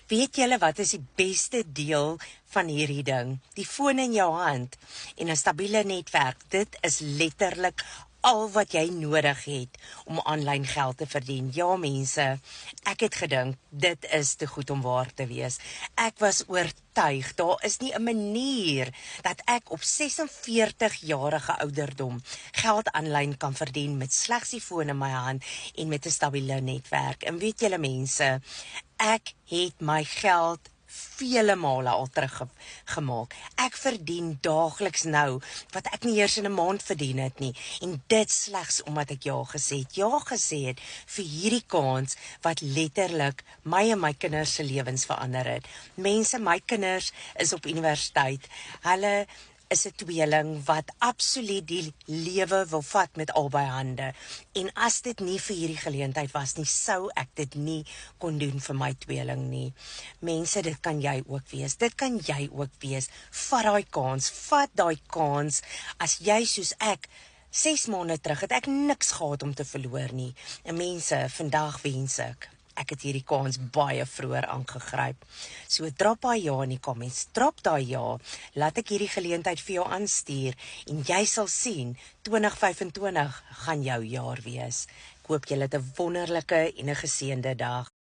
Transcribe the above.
Weet julle wat is die beste deel van hierdie ding? Die foon in jou hand en 'n stabiele netwerk. Dit is letterlik al wat jy nodig het om aanlyn geld te verdien. Ja mense, ek het gedink, dit is te goed om waar te wees. Ek was oortuig, daar is nie 'n manier dat ek op 46-jarige ouderdom geld aanlyn kan verdien met slegs die foon in my hand en met 'n stabiele netwerk. En weet julle mense, ek het my geld vele male al teruggemaak. Ek verdien daagliks nou wat ek nie eers in 'n maand verdien het nie. En dit slegs omdat ek ja gesê het vir hierdie kans wat letterlik my en my kinders se lewens verander het. Mense, my kinders is op universiteit. Hulle is 'n tweeling wat absoluut die lewe wil vat met albei hande. En as dit nie vir hierdie geleentheid was nie, sou ek dit nie kon doen vir my tweeling nie. Mense, dit kan jy ook wees. Dit kan jy ook wees. Vat daai kans. As jy soos ek 6 maande terug het ek niks gehad om te verloor nie. En mense, vandag wens ek het hierdie kans baie vroeër aangegryp. So drop daai ja in die comments, drop daai ja, laat ek hierdie geleentheid vir jou aanstuur, en jy sal sien, 2025 gaan jou jaar wees. Ek hoop julle het 'n wonderlike en 'n geseënde dag.